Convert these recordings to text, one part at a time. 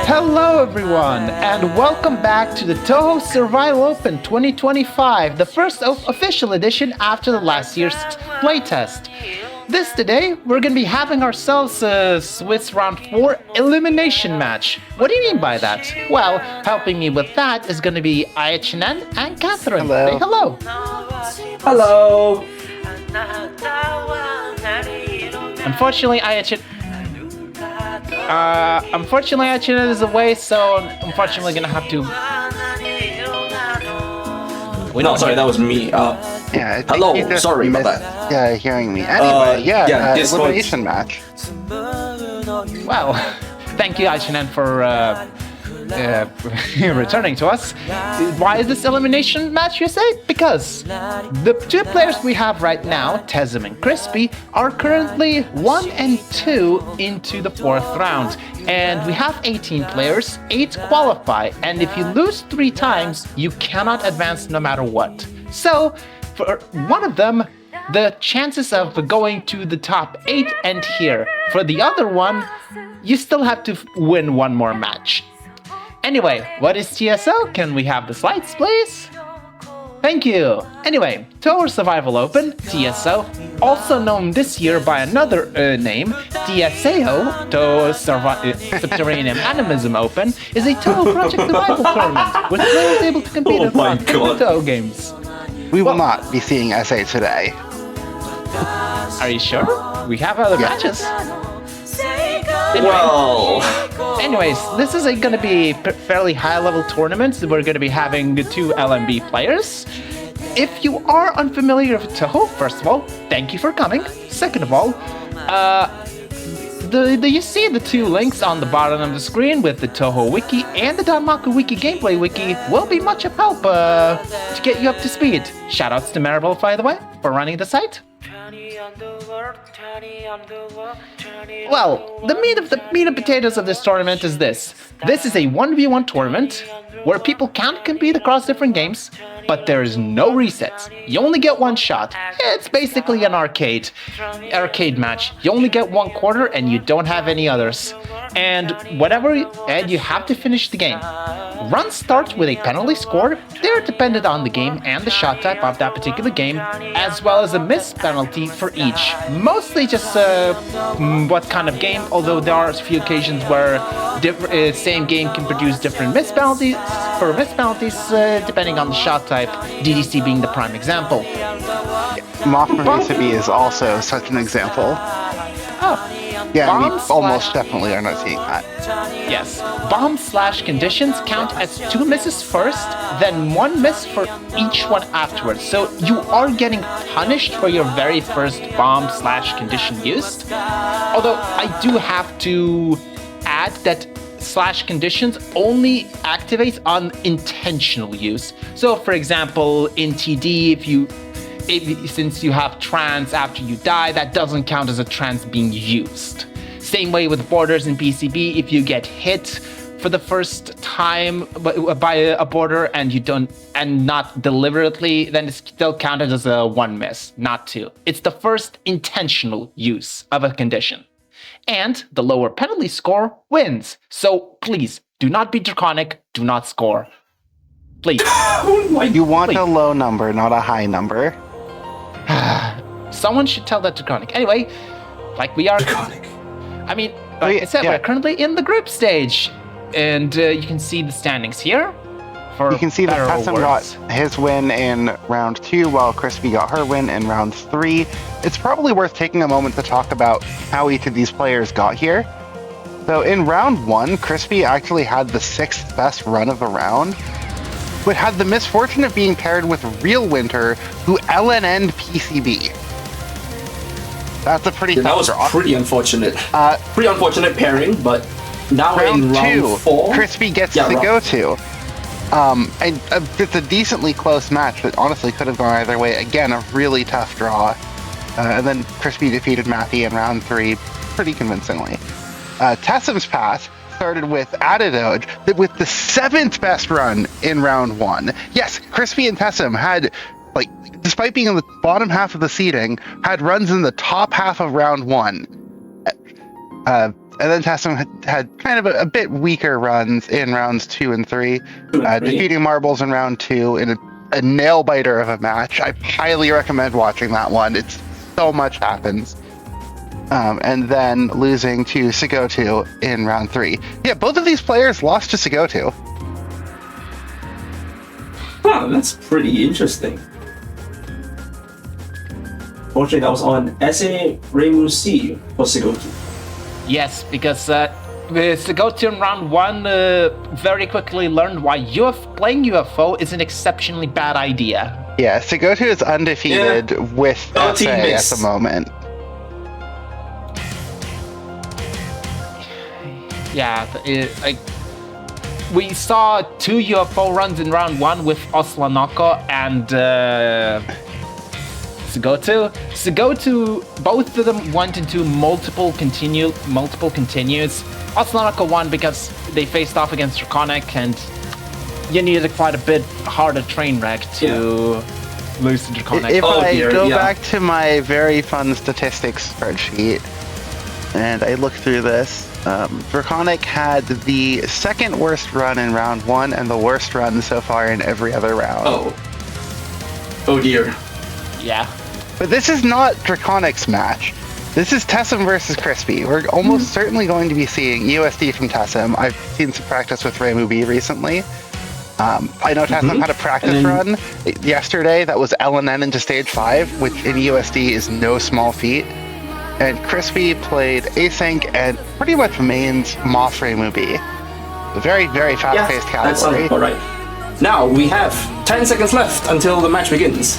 Hello everyone, and welcome back to the Touhou Survival Open 2025, the first official edition after the last year's playtest. Today, we're going to be having ourselves a Swiss Round 4 elimination match. What do you mean by that? Well, helping me with that is going to be IHNN and Katherine. Hello. Say hello. Hello. Unfortunately, IHNN is away, so unfortunately going to have to... Sorry, that was me. Yeah, hello, sorry about that. Yeah, hearing me. Anyway, elimination match. Well, thank you, IHNN, for returning to us. Why is this elimination match, you say? Because the two players we have right now, TESM and Crispy, are currently 1 and 2 into the 4th round. And we have 18 players, 8 qualify, and if you lose 3 times, you cannot advance no matter what. So, for one of them, the chances of going to the top 8 end here. For the other one, you still have to win one more match. Anyway, what is TSO? Can we have the slides, please? Thank you. Anyway, Touhou Survival Open, TSO, also known this year by another name, TSAO, Touhou Subterranean Animism Open, is a Touhou Project Survival Tournament with players able to compete in fun Touhou games. We will not be seeing SA today. Are you sure? We have other matches. Anyways, this is going to be a fairly high-level tournament. We're going to be having 2 LMB players. If you are unfamiliar with Touhou, first of all, thank you for coming. Second of all, you see the 2 links on the bottom of the screen with the Touhou Wiki and the Danmaku Wiki Gameplay Wiki will be much of help to get you up to speed. Shoutouts to Maribel, by the way, for running the site. Well, the meat and potatoes of this tournament is this. This is a 1v1 tournament where people can compete across different games, but there is no resets. You only get 1 shot. It's basically an arcade match. You only get 1 quarter and you don't have any others. And you have to finish the game. Runs start with a penalty score. They're dependent on the game and the shot type of that particular game, as well as a miss penalty for each. Mostly just what kind of game, although there are a few occasions where same game can produce different miss penalties depending on the shot type, DDC being the prime example. Mothman is also such an example. Oh. Yeah, we almost definitely are not seeing that. Yes. Bomb/conditions count as 2 misses first, then 1 miss for each one afterwards. So you are getting punished for your very first bomb/condition used. Although I do have to add that /conditions only activates on intentional use. So for example, in TD, since you have trance after you die, that doesn't count as a trance being used. Same way with borders in PCB, if you get hit for the first time by a border and not deliberately, then it's still counted as a 1 miss, not 2. It's the first intentional use of a condition. And the lower penalty score wins. So please, do not be draconic, do not score. Please. You want a low number, not a high number. Someone should tell that to Chronic. Anyway, like we are... Draconic. I mean, like I said, we're currently in the group stage. And you can see the standings here. You can see that TESM got his win in round 2, while Crispy got her win in round 3. It's probably worth taking a moment to talk about how each of these players got here. So in round 1, Crispy actually had the 6th best run of the round, but had the misfortune of being paired with Real Winter, who LNN'd PCB. That's a pretty that was draw. Pretty unfortunate. Pretty unfortunate pairing, but now in round 4... Crispy gets to go to. And it's a decently close match, but honestly could have gone either way. Again, a really tough draw. And then Crispy defeated Matthew in round 3 pretty convincingly. TESM's path started with Adadoge with the 7th best run in round 1. Yes, Crispy and TESM had, despite being in the bottom half of the seeding, had runs in the top half of round 1. and then TESM had kind of a bit weaker runs in rounds 2 and 3, defeating Marbles in round 2 in a nail biter of a match. I highly recommend watching that one. It's so much happens. And then losing to Sagotu in round 3. Yeah, both of these players lost to Sagotu. Huh, that's pretty interesting. Fortunately, that was on SA Reimu C for Sagotu. Yes, because Sagotu in round 1 very quickly learned why playing UFO is an exceptionally bad idea. Yeah, Sagotu is undefeated with SA at the moment. Yeah, we saw 2 UFO runs in round 1 with Oslanoko and Sagotu. Sagotu, both of them went into multiple continues. Oslanoko won because they faced off against Draconic, and you needed quite a bit harder train wreck to lose to Draconic. If I go back to my very fun statistics spreadsheet, and I look through this, Draconic had the second worst run in round 1 and the worst run so far in every other round. Oh dear. Yeah. But this is not Draconic's match. This is TESM versus Crispy. We're almost certainly going to be seeing USD from TESM. I've seen some practice with Reimu B recently. I know TESM had a practice run yesterday that was LNN into stage 5, which in USD is no small feat. And Crispy played async and pretty much mains Moth Reimu B. A very, very fast-paced category. That sounds all right. Now we have 10 seconds left until the match begins.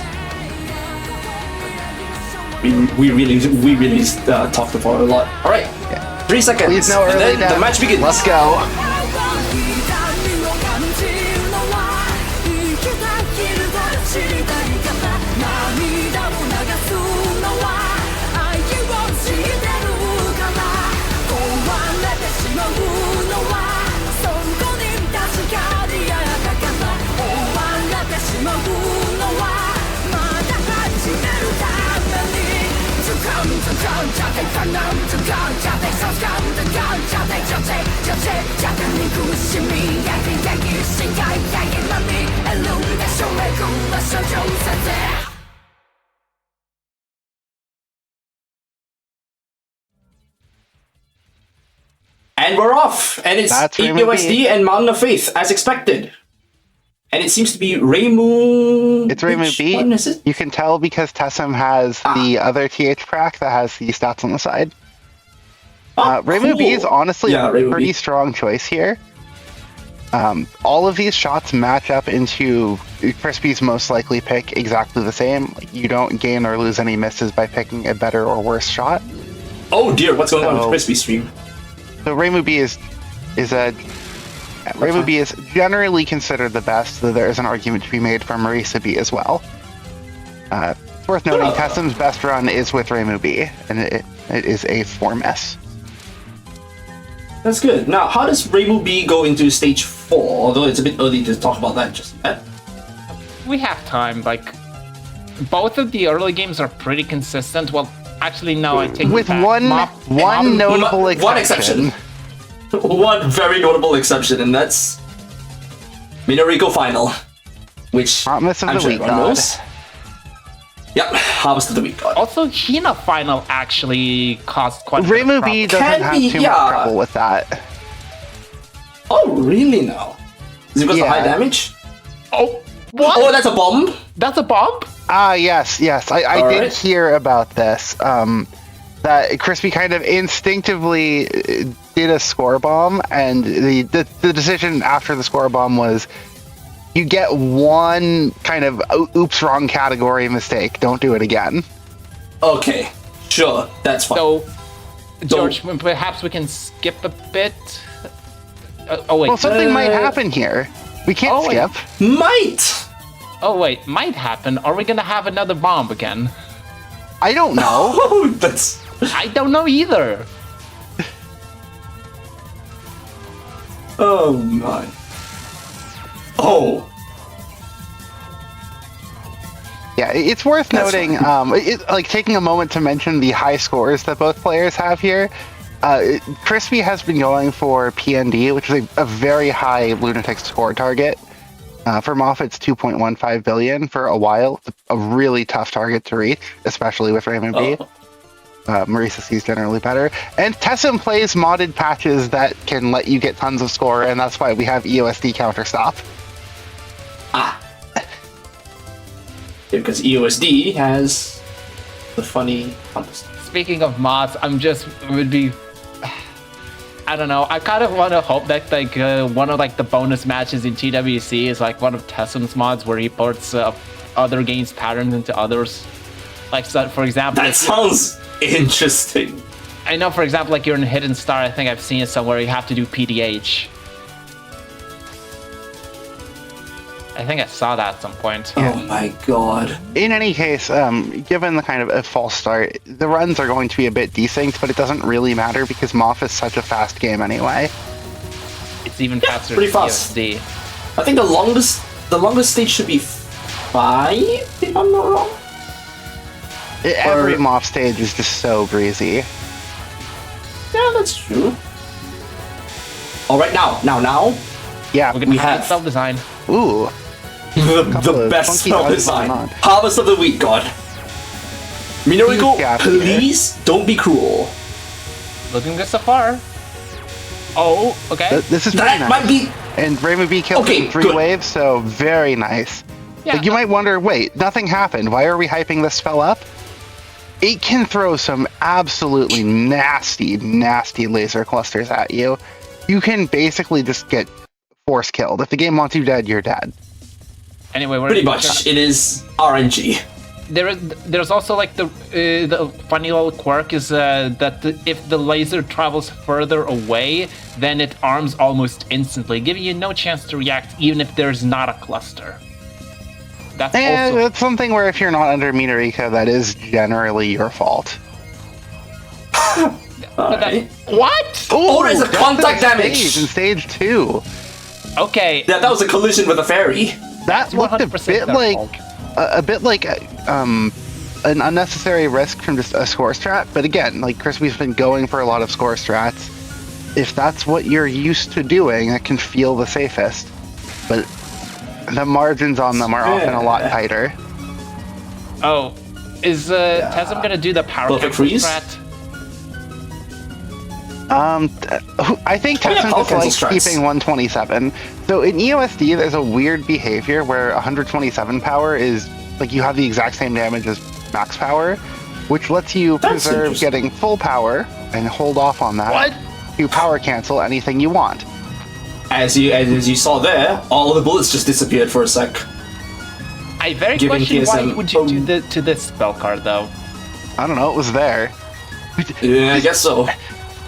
We really talked about it a lot. All right, 3 seconds, Please no and early then the match begins. Let's go. And we're off! And it's EPOSD and Mountain of Faith, as expected. And it seems to be Reimu... It's Reimu B. One, is it? You can tell because TESM has the other TH prac that has the stats on the side. Reimu B is honestly a pretty strong choice here. All of these shots match up into Crispy's most likely pick exactly the same. You don't gain or lose any misses by picking a better or worse shot. Oh dear, what's going on with Crispy's stream? So Reimu B is generally considered the best, though there is an argument to be made for Marisa B as well. It's worth noting TESM's best run is with Reimu B, and it is a 4-miss. That's good. Now, how does Reimu B go into stage 4? Although it's a bit early to talk about that just yet. We have time. Like, both of the early games are pretty consistent. Well, actually, no, I take with it back. one notable exception. One exception. One very notable exception, and that's Minorico Final, which I'm sure everyone knows. Yep, Harvest of the Week God. Also, Hina Final actually caused quite a bit of Reimu B doesn't have too much trouble with that. Oh, really now? Is it because of high damage? Oh, what? Oh, that's a bomb? That's a bomb? Yes. I did hear about this. That Crispy kind of instinctively did a score bomb, and the decision after the score bomb was you get one kind of oops, wrong category mistake. Don't do it again. Okay, sure, that's fine. So, George, perhaps we can skip a bit. Oh wait. Well, something might happen here. We can't skip. Might. Oh wait, might happen. Are we gonna have another bomb again? I don't know. Oh, that's. I don't know either. Oh my. Oh. Yeah, it's worth noting, like taking a moment to mention the high scores that both players have here. Crispy has been going for PND, which is a very high Lunatic score target. For Moff, it's 2.15 billion for a while. It's a really tough target to reach, especially with Raymond B. Marisa sees generally better. And TESM plays modded patches that can let you get tons of score, and that's why we have EOSD counter stop. Because EOSD has the funny contest. Speaking of mods, I don't know. I kind of want to hope that one of the bonus matches in TWC is one of TESM's mods where he ports other games patterns into others. So, for example, that sounds interesting. I know, for example, you're in Hidden Star. I think I've seen it somewhere. You have to do PDH. I think I saw that at some point. Oh my god. In any case, given the kind of a false start, the runs are going to be a bit desynced, but it doesn't really matter because Moff is such a fast game anyway. It's even faster pretty than fast. EOSD. I think the longest stage should be 5, if I'm not wrong. Every Moff stage is just so breezy. Yeah, that's true. All right, now. Yeah, We're gonna have spell design. Ooh. the best spell design. Harvest of the Week God. Minorico, please don't be cruel. Looking good so far. Oh, okay. This is that nice. Might be. And Raymond B killed him in 3 waves, so very nice. Yeah. You might wonder, wait, nothing happened. Why are we hyping this spell up? It can throw some absolutely nasty laser clusters at you. You can basically just get force killed. If the game wants you dead, you're dead. Anyway, pretty much. It is RNG. There's also the funny little quirk is that if the laser travels further away, then it arms almost instantly, giving you no chance to react even if there's not a cluster. That's something where if you're not under Minorico, that is generally your fault. What? Oh, there's a contact damage in stage 2. Okay. Yeah, that was a collision with a fairy. That looked a bit like an unnecessary risk from just a score strat. But again, Crispy's been going for a lot of score strats. If that's what you're used to doing, it can feel the safest. But the margins on them are often a lot tighter. Oh, is TESM gonna do the power freeze strat? I think TESM just likes keeping 127. So in EOSD, there's a weird behavior where 127 power is you have the exact same damage as max power, which lets you preserve getting full power and hold off on that. What? You power cancel anything you want. As you saw there, all the bullets just disappeared for a sec. I very question why would you do to this spell card though? I don't know. It was there. Yeah, I guess so.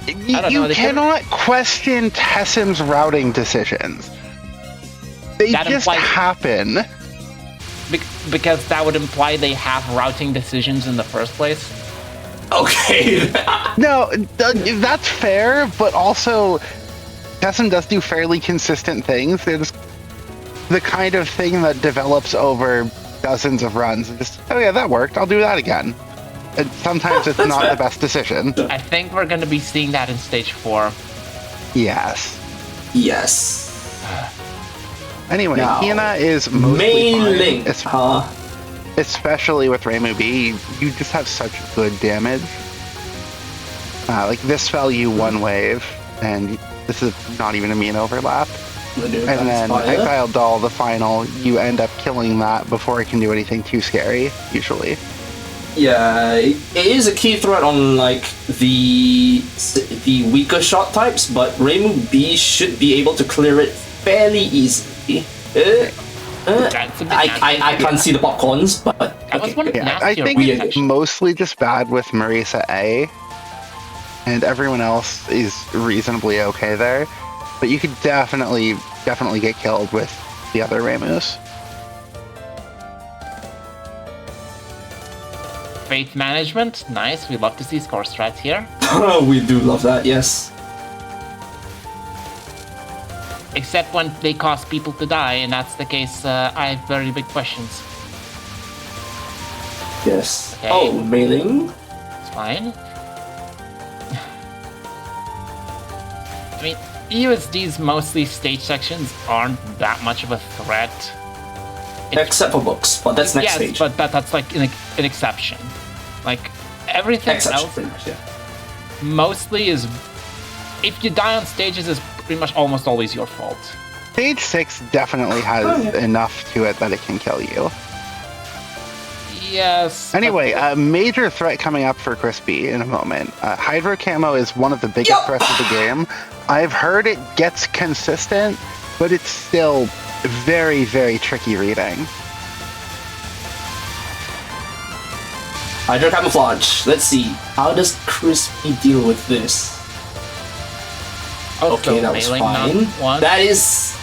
You cannot question TESM's routing decisions. They just happen. Because that would imply they have routing decisions in the first place? Okay. No, that's fair, but also TESM does do fairly consistent things. They're just the kind of thing that develops over dozens of runs. And just, oh yeah, that worked. I'll do that again. And sometimes it's not the best decision. I think we're going to be seeing that in stage 4. Yes. Anyway, now, Hina is mostly main fine, especially with Reimu B. You just have such good damage. This spell you 1 wave, and this is not even a mean overlap. And then Exiled Doll, the final, you end up killing that before it can do anything too scary, usually. Yeah, it is a key threat on the weaker shot types, but Reimu B should be able to clear it fairly easily. I can't see the popcorns, but I think it's mostly just bad with Marisa A, and everyone else is reasonably okay there. But you could definitely get killed with the other Reimus. Faith management, nice. We love to see score strats here. We do love that, yes. Except when they cause people to die, and that's the case, I have very big questions. Yes. Okay. Oh, mailing? It's fine. I mean, USD's mostly stage sections aren't that much of a threat. Except for books, but that's next stage. But that's like an exception. Like, everything else pretty much, mostly is... If you die on stages, is pretty much almost always your fault. Stage 6 definitely has enough to it that it can kill you. Yes. Anyway, a major threat coming up for Crispy in a moment. Hydro Camo is one of the biggest threats of the game. I've heard it gets consistent, but it's still very, very tricky reading. Hydro Camouflage. Let's see. How does Crispy deal with this? Okay, that was fine. That is...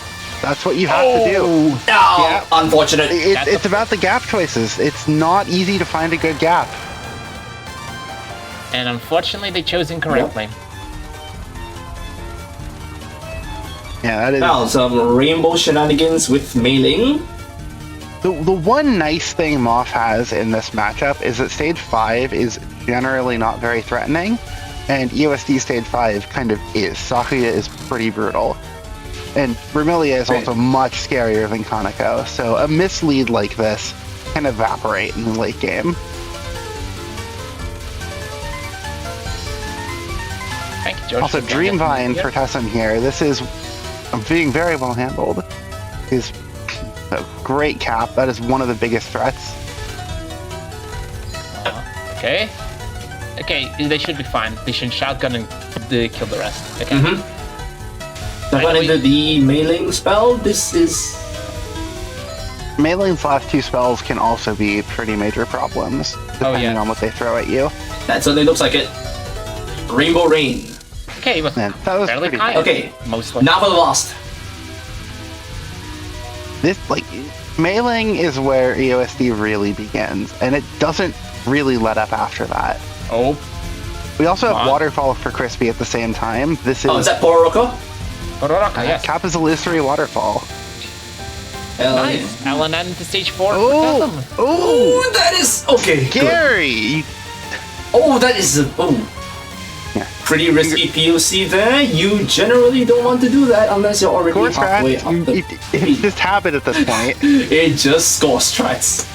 That's what you have to do. Oh, unfortunate. It's about the gap choices. It's not easy to find a good gap. And unfortunately, they chose incorrectly. Yeah, that is... Now, some rainbow shenanigans with mailing. The one nice thing Moth has in this matchup is that stage 5 is generally not very threatening, and EOSD stage 5 kind of is. Sakuya is pretty brutal. And Vermilia is also much scarier than Kaneko, so a mislead like this can evaporate in the late game. Thank you, George. Also, Dreamvine for TESM here. This is being very well handled. Is a great cap. That is one of the biggest threats. Okay. Okay, they should be fine. They should shotgun and kill the rest. Okay. So when into the mailing spell, this is... Mailing's last two spells can also be pretty major problems, depending on what they throw at you. That certainly looks like it. Rainbow Rain. Okay, but that was fairly pretty high. good. Okay, mostly. now for the lost. This, mailing is where EOSD really begins, and it doesn't really let up after that. Oh. We also have Waterfall for Crispy at the same time. This is... Oh, is that Pororoka? Pororoka, yes. Cap is illusory Waterfall. Nice. LNN to stage 4 for Oh, TESM. Oh, that is... Okay, Scary! Oh, that is... Pretty risky POC there. You generally don't want to do that unless you're already halfway up the... It's just habit at this point. It just scores strats.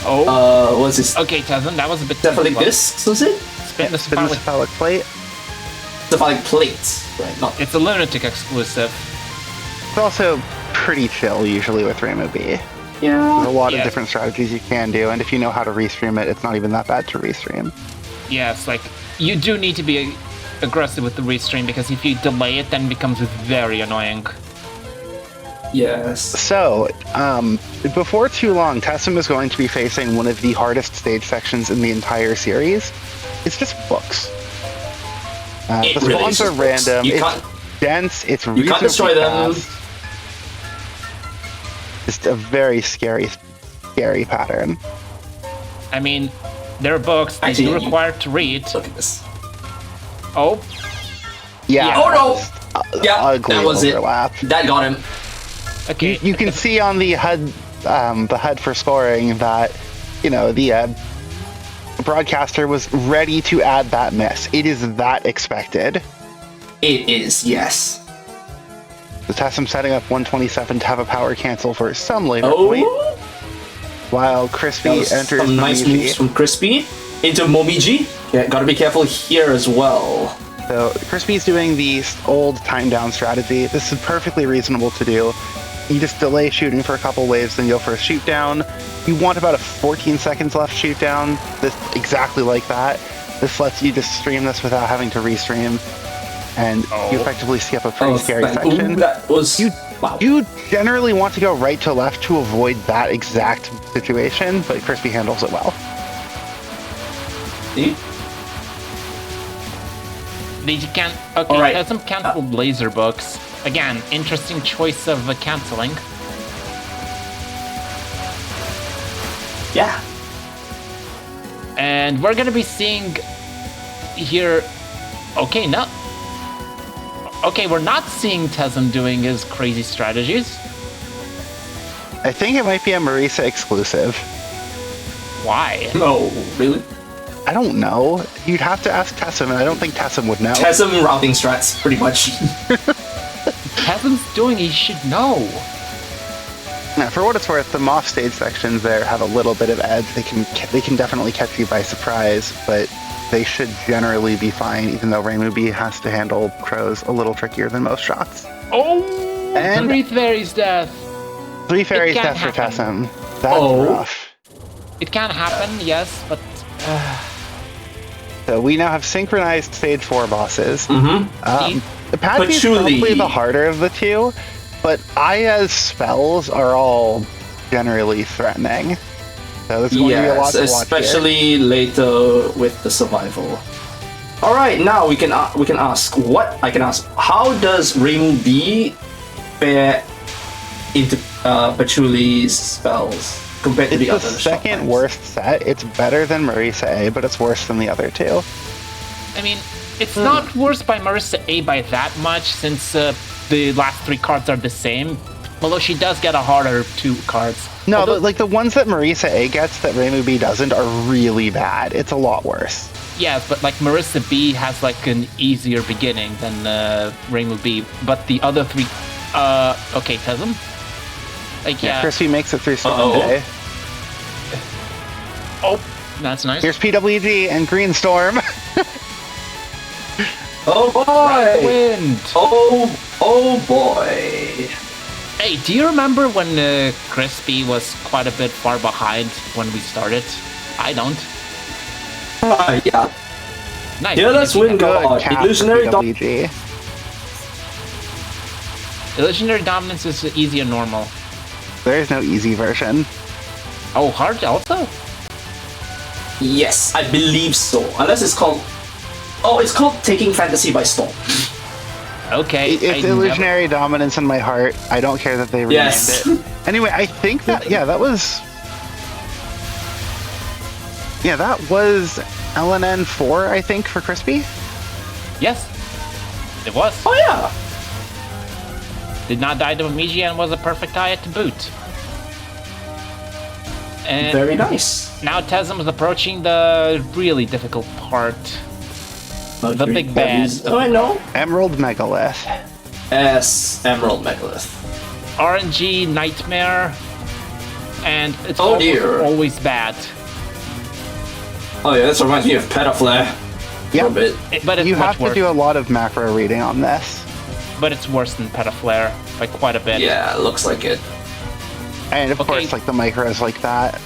Oh. What's this? Okay, TESM, that was a bit... Cephalic discs, was it? Spin the cephalic plate. Cephalic plate, right? Not... It's a Lunatic exclusive. It's also pretty chill usually with Rainbow B. Yeah. There's a lot of different strategies you can do, and if you know how to restream it, it's not even that bad to restream. Yeah, it's like, you do need to be aggressive with the restream, because if you delay it, then it becomes very annoying. Yes. So, before too long, TESM is going to be facing one of the hardest stage sections in the entire series. It's just books. The spawns are random, it's dense, it's reasonably You can't destroy them. fast. Just a very scary pattern. I mean, there are books that you require to read. Look at this. Oh. Yeah. Oh no! Yeah, ugly that was overlap. it. That got him. Okay. You can see on the HUD for scoring that, the broadcaster was ready to add that miss. It is that expected. It is, yes. The TESM setting up 127 to have a power cancel for some later point. While Crispy enters some nice moves from Crispy into Momiji. Yeah, gotta be careful here as well. So Crispy's doing the old time down strategy. This is perfectly reasonable to do. You just delay shooting for a couple waves, then go for a shoot down. You want about a 14 seconds left shoot down. This exactly like that. This lets you just stream this without having to restream, and you effectively skip a pretty scary section. Ooh, that was... You generally want to go right to left to avoid that exact situation, but Crispy handles it well. See? They can't... Okay, TESM canceled laser books. Again, interesting choice of canceling. Yeah. And we're gonna be seeing here... Okay, no. Okay, we're not seeing TESM doing his crazy strategies. I think it might be a Marisa exclusive. Why? No, really? I don't know. You'd have to ask TESM, and I don't think TESM would know. TESM routing strats, pretty much. TESM's doing, he should know. Now, for what it's worth, the off stage sections there have a little bit of edge. They can definitely catch you by surprise, but they should generally be fine, even though Reimubi has to handle crows a little trickier than most shots. Oh! And 3 fairies death. 3 fairies death for TESM. That's rough. It can happen, yes, but... So we now have synchronized stage 4 bosses. Patchy's Patchouli. probably the harder of the two, but Aya's spells are all generally threatening. So there's going to be a lot to watch especially later with the survival. All right, now we can ask what I can ask. How does Reimubi fare into Patchouli's spells compared to the other? It's the second worst set. It's better than Marisa A, but it's worse than the other two. I mean, it's not worse by Marisa A by that much, since the last 3 cards are the same. Although she does get a harder 2 cards. No, but like the ones that Marisa A gets that Reimubi doesn't are really bad. It's a lot worse. Yes, but like Marisa B has like an easier beginning than Reimubi, but the other 3, okay, TESM? Like, yeah. Crispy makes it through Storm Day. Oh, that's nice. Here's PWG and Green Storm. Oh boy! Right wind. Oh boy! Hey, do you remember when Crispy was quite a bit far behind when we started? I don't. Yeah. Nice. Yeah, that's Wind God. Illusionary PWG. Illusionary Dominance is easy and normal. There is no easy version. Oh, hard also? Yes, I believe so. Unless it's called... Oh, it's called Taking Fantasy by Storm. Okay. It's Illusionary Dominance in my heart. I don't care that they renamed it. Anyway, I think that... Yeah, that was... Yeah, that was LNN 4, I think, for Crispy? Yes. It was. Oh, yeah. Did not die to Miji and was a perfect diet to boot. And very nice. Now TESM is approaching the really difficult part. The big bad. Oh, I know. Emerald Megalith. Yes, Emerald Megalith. RNG Nightmare. And it's always bad. Oh yeah, this reminds me of Petaflare. Yeah, but it's you much have worse. to do a lot of macro reading on this. But it's worse than Petaflare by quite a bit. Yeah, it looks like it. And of course, like the micros like that.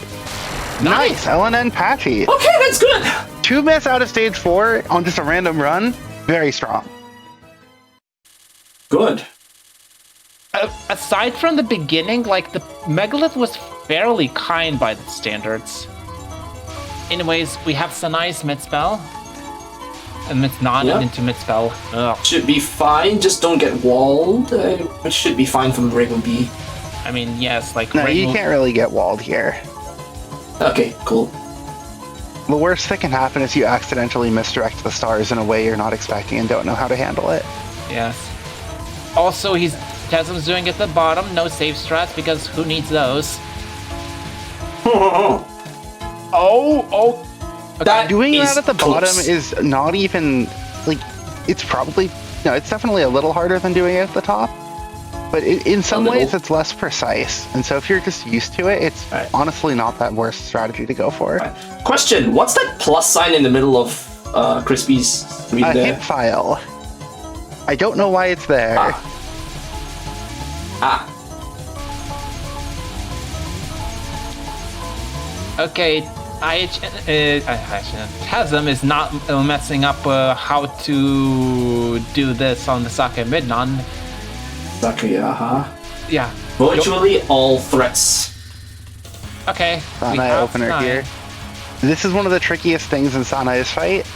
Nice! LNN Patchy. Okay, that's good! 2 miss out of stage 4 on just a random run. Very strong. Good. Aside from the beginning, like, the Megalith was fairly kind by the standards. Anyways, we have Sanai's mid-spell. And it's not into mid-spell. Ugh. Should be fine, just don't get walled. It should be fine from Reimubi. I mean, yes, like... No, you can't really get walled here. Okay, cool. The worst that can happen is you accidentally misdirect the stars in a way you're not expecting and don't know how to handle it. Yes. Also, TESM's doing it at the bottom, no save strats, because who needs those? That doing that at the close. bottom is not even, like, it's probably, no, it's definitely a little harder than doing it at the top. But in some ways, it's less precise. And so if you're just used to it, it's honestly not that worst strategy to go for. Question, what's that plus sign in the middle of Crispy's screen there? Hit file. I don't know why it's there. Okay, TESM is not messing up how to do this on the Sake Midnon. Yeah. Virtually all threats. Okay. Sanai opener here. This is one of the trickiest things in Sanai's fight.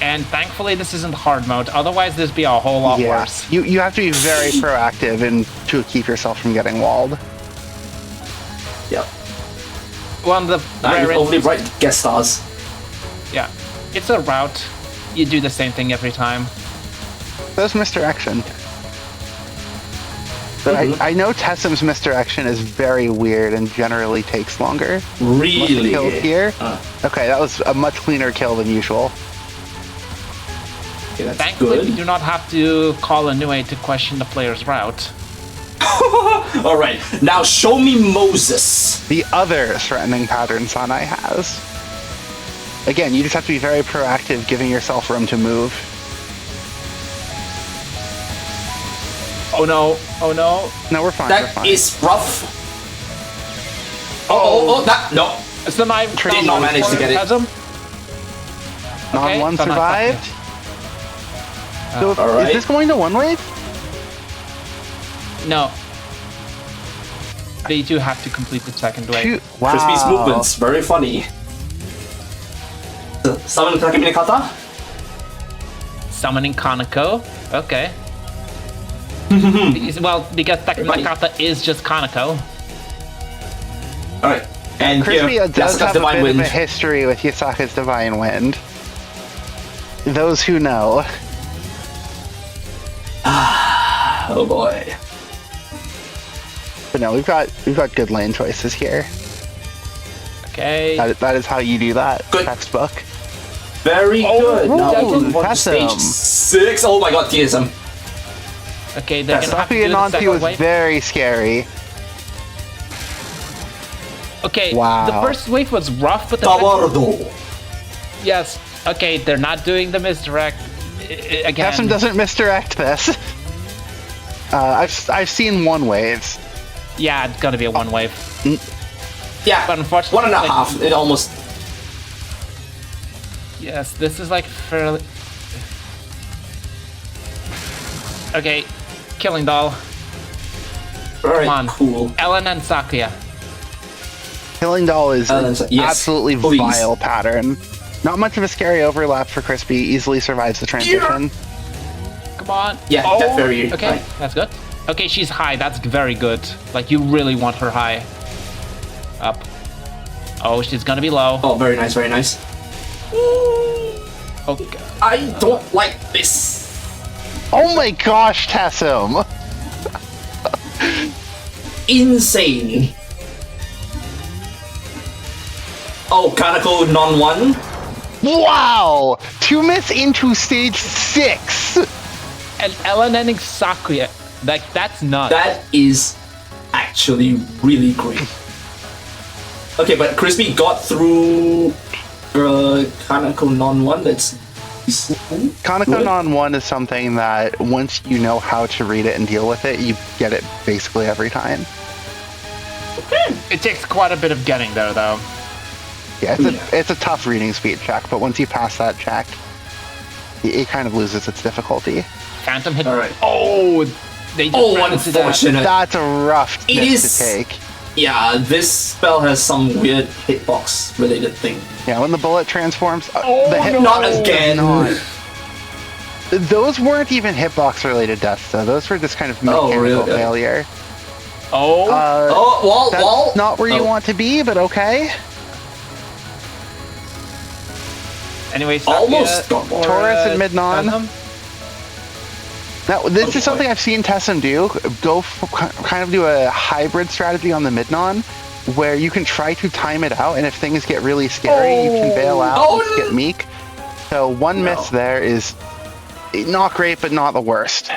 And thankfully this isn't hard mode, otherwise this would be a whole lot worse. You have to be very proactive to keep yourself from getting walled. Yep. One of the only right guest stars. Yeah. It's a route. You do the same thing every time. There's misdirection. But I know TESM's misdirection is very weird and generally takes longer. Really? Kills here. Okay, that was a much cleaner kill than usual. Okay, that's Thankfully, good. we do not have to call a new aid to question the player's route. All right, now show me Moses. The other threatening pattern Sanai has. Again, you just have to be very proactive, giving yourself room to move. Oh no! Oh no! No, we're fine. we're That fine. is rough. Oh, that no. It's the knife. Did not manage to get it. Non-one so survived. So all right. is this going to one wave? No. They do have to complete the second wave. Wow. Crispy's movements, very funny. Summon Takemi Kata? Summoning Kaneko. Okay. Well, because Nakata is just Kaneko. Alright. And Crispy here, does have a Divine bit Wind. of a history with Yasaka's Divine Wind. Those who know. Oh boy. But no, we've got good lane choices here. Okay. That is how you do that. Good. Textbook. Very good. Now ooh, we move on to that's stage 6. Oh my god, TSM. Okay, they're gonna have to Safi do and the Nanti second was wave. very scary. Okay, Wow. the first wave was rough, but the second... Tawardo. Yes. Okay, they're not doing the misdirect again. TESM doesn't misdirect this. I've seen one waves. Yeah, it's gonna be a one wave. Yeah, But unfortunately, 1.5. It almost. Yes, this is like fairly... Okay, Killing Doll. Very Come on. cool. Ellen and Sakuya. Killing Doll is an yes, absolutely please. vile pattern. Not much of a scary overlap for Crispy. Easily survives the transition. Come on. Yeah, that's very Okay, high. that's good. Okay, she's high. That's very good. Like, you really want her high. Up. Oh, she's gonna be low. Oh, very nice, very nice. Oh, God. I don't like this. Oh my gosh, TESM! Insane. Oh, Kaneko non-1. Wow! 2 miss into stage 6! And Ellen ending Sakuya. Like, that's nuts. That is actually really great. Okay, but Crispy got through Kaneko non-1. That's Kaneko good. non-1 is something that once you know how to read it and deal with it, you get it basically every time. It takes quite a bit of getting there, though. Yeah, it's a tough reading speed check, but once you pass that check, it kind of loses its difficulty. Phantom hit. All right. Oh, they just ran into that. Unfortunate. That's a rough It miss is- to take. Yeah, this spell has some weird hitbox related thing. Yeah, when the bullet transforms, Oh, the hit no. Not again. Those weren't even hitbox related deaths, though. Those were just kind of Oh, mechanical really? failure. Oh. Oh, That's wall. not where you Oh. want to be, but okay. Anyway, Almost got more. Taurus and Midnon. Phantom? Now, this Okay, is something I've seen TESM do. Kind of do a hybrid strategy on the Midnon, where you can try to time it out, and if things get really scary, you can bail out Oh, and get meek. So one miss there is not great, but not the worst.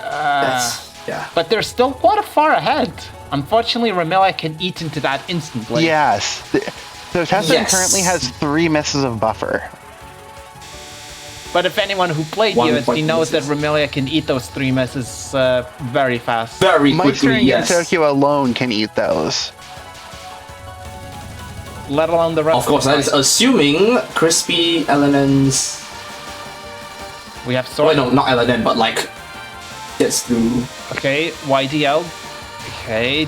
Yeah. But they're still quite far ahead. Unfortunately, Ramelia can eat into that instantly. Yes. So TESM Yes. currently has 3 misses of buffer. But if anyone who played One USD point knows that misses. Ramelia can eat those 3 misses very fast. Very Meister quickly, and yes. Gensokyo alone can eat those. Let alone the rest Of course, the that is fight. assuming Crispy, LNN's... We have Oh, Sword. no, not LNN, but like... Gets through... Okay, YDL. Okay.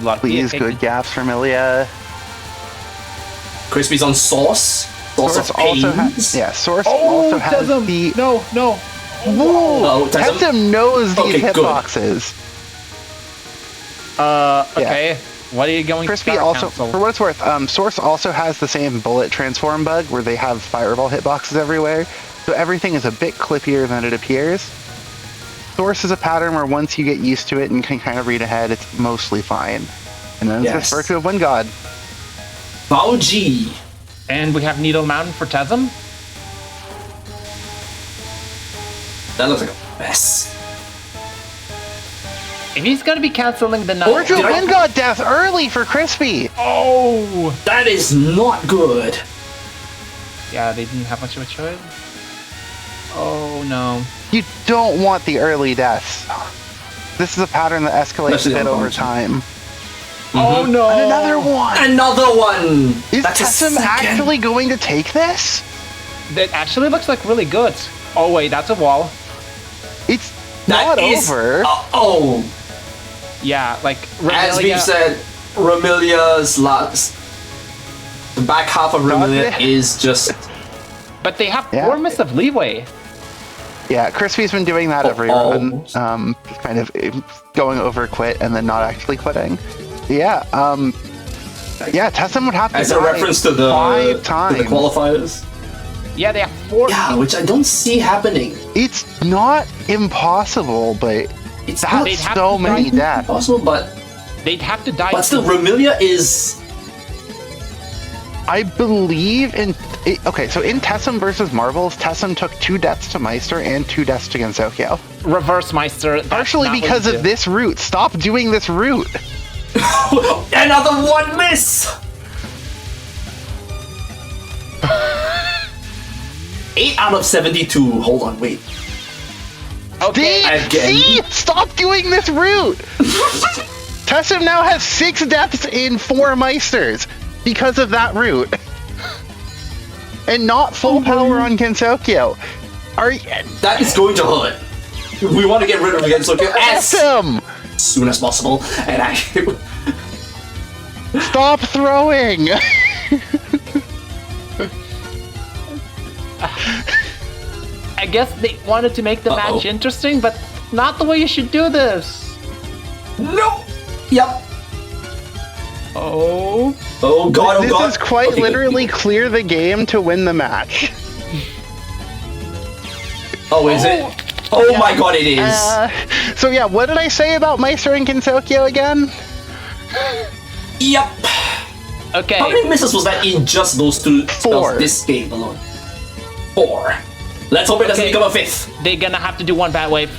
Lucky. Please, Okay. good gaps for Milia. Crispy's on Source. Source Source of also has, Pains. yeah, Source Oh, also has TESM! the. No. Whoa! Oh, TESM? TESM knows these Okay, good. hitboxes. Okay. What are you going Crispy to also, Council? for what it's worth, Source also has the same bullet transform bug where they have fireball hitboxes everywhere, so everything is a bit clippier than it appears. Source is a pattern where once you get used to it and can kind of read ahead, it's mostly fine. And then it's just Virtue of Wind God. Bao Ji. And we have Needle Mountain for TESM. That looks like a mess. If he's gonna be canceling the Virtue of Wind God death early for Crispy. Oh, that is not good. Yeah, they didn't have much of a choice. Oh no. You don't want the early deaths. This is a pattern that escalates a bit over time. Oh no! And another one! Another one! Is TESM actually going to take this? That actually looks like really good. Oh wait, that's a wall. It's not over. Oh. Yeah, like Remilia. As we've said, Remilia's last. The back half of Remilia is just. But they have 4 miss of leeway. Yeah, Crispy's been doing that every run. Kind of going over quit and then not actually quitting. Yeah, TESM would have to as a reference to the 5 times. To the qualifiers. Yeah, they have 4. Yeah, which I don't see happening. It's not impossible, but it's that's so many deaths. Impossible, but they'd have to die. But still, Remilia is. I believe in. Okay, so in TESM versus Marbles, TESM took 2 deaths to Meister and 2 deaths to Gensokyo. Reverse Meister. Partially because of this route. Stop doing this route. Another 1 miss! 8 out of 72. Hold on, wait. Okay. Again. See? Stop doing this route! TESM now has 6 deaths in 4 Meisters because of that route. And not full power on Gensokyo. That is going to hurt. We want to get rid of Gensokyo as soon as possible. And I... Stop throwing! I guess they wanted to make the match interesting, but not the way you should do this. No! Yep. Oh. Oh god, this is quite literally clear the game to win the match. Oh, is it? Oh yeah. My god, it is. So yeah, what did I say about Meister and Gensokyo again? Yep. Okay. How many misses was that in just those 2 spells this game alone? 4. Let's hope it doesn't become a 5th. They're gonna have to do 1 bad wave.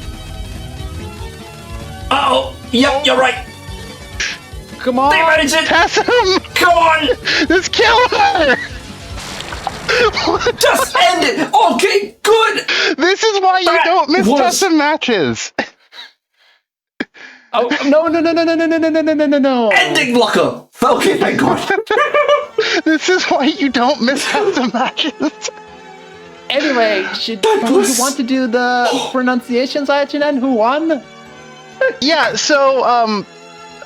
Uh-oh. Yep, you're right. Come on. They manage it. TESM! Come on. Just kill her! Just end it. Okay, good. This is why you don't miss TESM matches. Oh no! Ending blocker. Okay, thank God. This is why you don't miss TESM matches. Anyway, you want to do the pronunciations, IHNN? Who won? Yeah, so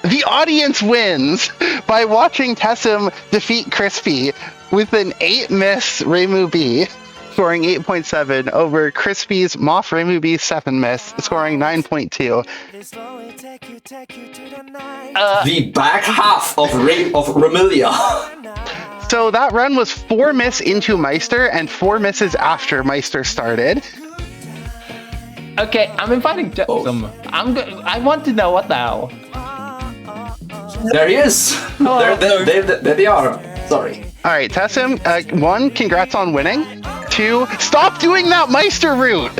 the audience wins by watching TESM defeat Crispy with an 8 miss Reimu B, scoring 8.7 over Crispy's Moth Reimu B 7 miss, scoring 9.2. The back half of Remilia. So that run was 4 miss into Meister and 4 misses after Meister started. Okay, I'm inviting TESM. I want to know what the hell. There he is. There they are. Sorry. All right, TESM, 1, congrats on winning. 2, stop doing that Meister route.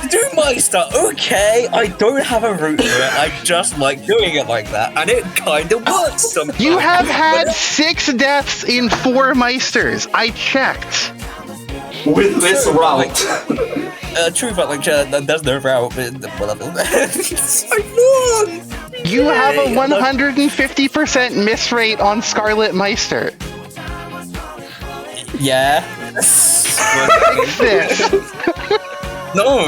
Do Meister, okay. I don't have a route to it. I just like doing it like that, and it kind of works sometimes. You have had 6 deaths in 4 Meisters. I checked. With this route. True, but like, there's no route. Whatever. I won. You have a 150% miss rate on Scarlet Meister. Yeah. Fix this. No.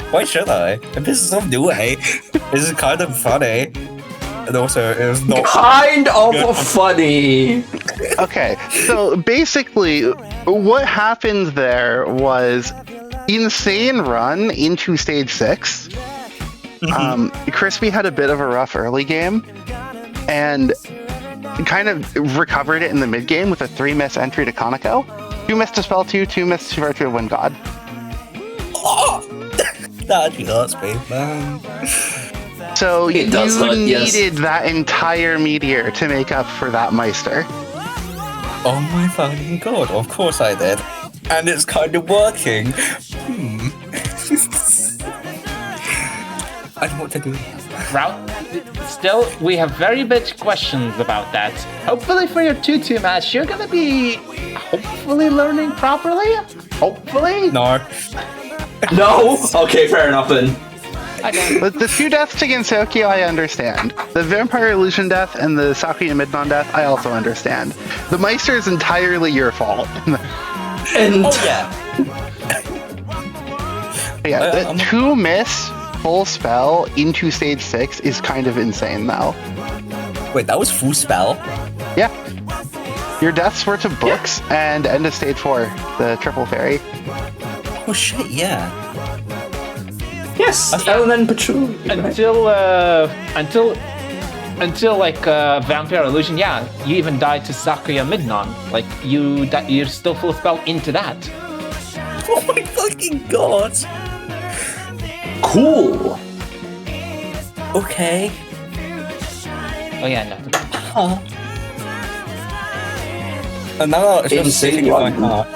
Why should I? It pisses off anyway. This is kind of funny. And also, it was not kind of funny. Okay, so basically, what happened there was insane run into stage 6. Crispy had a bit of a rough early game, and kind of recovered it in the mid game with a 3 miss entry to Konako. 2 miss to Spell 2, 2 miss to Virtue of Wind God. Oh! That actually hurts me, man. So you hurt, needed that entire meteor to make up for that Meister. Oh my fucking god, of course I did. And it's kind of working. I don't know what to do. Route. Still, we have very big questions about that. Hopefully for your 2-2 match, you're gonna be hopefully learning properly? Hopefully? No. No? Okay, fair enough then. Okay. But the 2 deaths against Tokyo, I understand. The Vampire Illusion death and the Sakuya Midnon death, I also understand. The Meister is entirely your fault. And Oh yeah. Yeah, 2 miss full spell into stage 6 is kind of insane though. Wait, that was full spell? Yeah. Your deaths were to books and end of stage 4, the triple fairy. Oh shit, yeah. yes, and then Patrol. Until like Vampire Illusion, yeah, you even died to Sakuya Midnon. Like you're still full spell into that. Oh my fucking god. Cool. Okay. Oh yeah, no. Huh. And now it's just Insane sitting in my one. heart.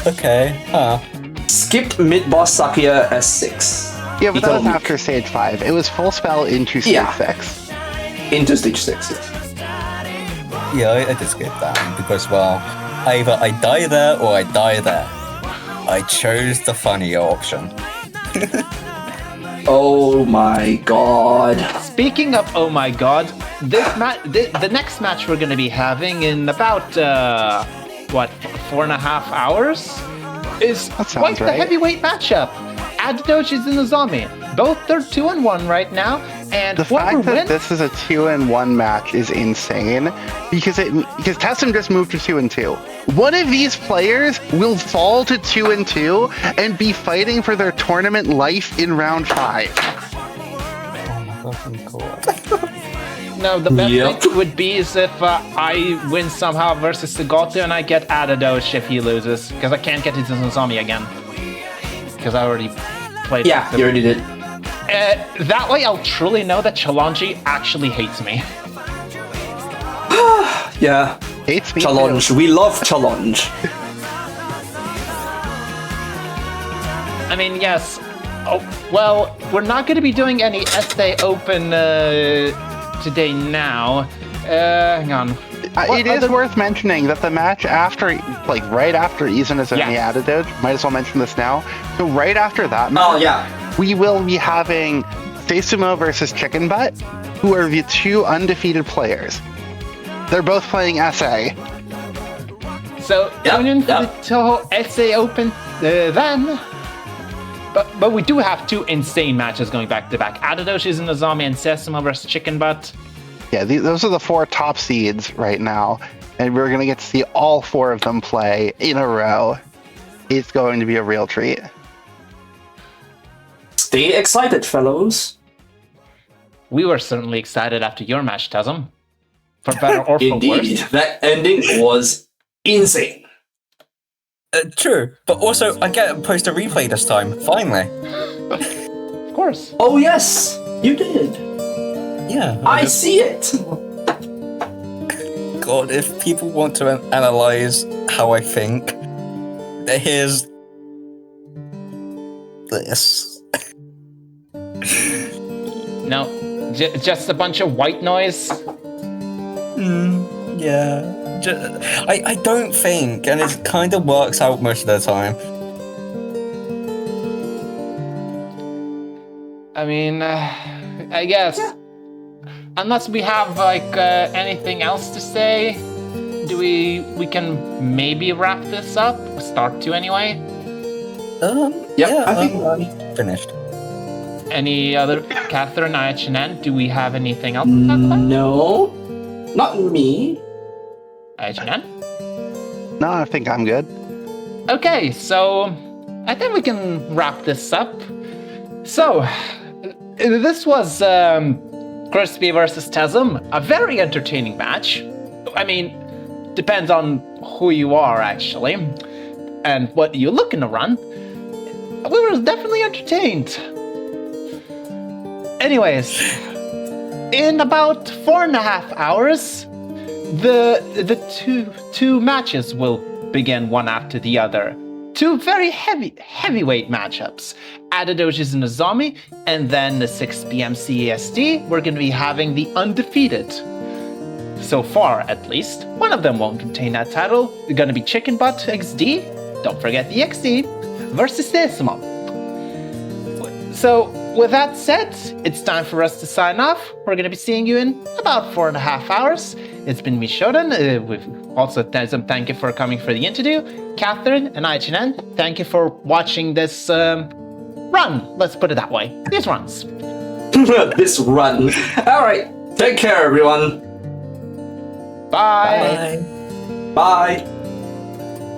Okay, huh. Skipped mid boss Sakuya S6. Yeah, but that was Economic. after stage 5. It was full spell into stage Yeah. 6. Into stage 6. Yes. Yeah, I just skip that because, well, either I die there or I die there. I chose the funnier option. Oh my god. Speaking of oh my god, the next match we're gonna be having in about 4.5 hours is That sounds quite the right. heavyweight matchup. Adadoshi is in the zombie. Both they're 2-1 right now, and The whoever fact that wins, this is a 2-1 match is insane because TESM just moved to 2-2. One of these players will fall to 2-2 and be fighting for their tournament life in round 5. Oh my fucking god. no, the best Yep. thing would be is if I win somehow versus Segoto and I get Adadoshi if he loses, because I can't get into the zombie again. Because I already played. Yeah, you already did. That way I'll truly know that Chalonji actually hates me. Yeah. Hates me Challenge. too. We love challenge. I mean, yes. Oh, well, we're not going to be doing any SA Open today now. Hang on. It is worth mentioning that the match after, like right after Izanazoni Adadoji, might as well mention this now. So right after that match, Oh yeah. we will be having Seisumo versus Chicken Butt, who are the 2 undefeated players. They're both playing SA. So Yep, tune in for yep. the Touhou SA Open then. But we do have 2 insane matches going back to back. Adadoshi's in the zombie and Seisumo versus Chicken Butt. Yeah, those are the 4 top seeds right now, and we're going to get to see all 4 of them play in a row. It's going to be a real treat. Stay excited, fellows. We were certainly excited after your match, TESM. For better or for Indeed. worse. That ending was insane. True, but also I get a poster replay this time, finally. Of course. Oh yes, you did. Yeah. I see it. God, if people want to analyze how I think, here's this. No, just a bunch of white noise. Yeah. I don't think, and it kind of works out most of the time. I mean, I guess. Unless we have like anything else to say, we can maybe wrap this up. Start to anyway. Yeah, I think I'm finished. Any other Katherine, IHNN? Do we have anything else to talk about? no, not me. IHNN? No, I think I'm good. Okay, so I think we can wrap this up. So this was Crispy versus TESM, a very entertaining match. I mean, depends on who you are actually, and what you're looking to run. we were definitely entertained. Anyways, in about 4.5 hours, the two matches will begin one after the other. Two very heavyweight matchups. Adidojis and Nozomi, and then the 6 p.m. CEST, we're going to be having the undefeated. So far, at least, one of them won't retain that title. They're going to be Chicken Butt XD, don't forget the XD, versus TESM. So, with that said, it's time for us to sign off. We're going to be seeing you in about 4.5 hours. It's been me, Shodan. Also, TESM, thank you for coming for the interview. Katherine and IHNN, thank you for watching this run. Let's put it that way. These runs. This run. All right. Take care, everyone. Bye. Bye.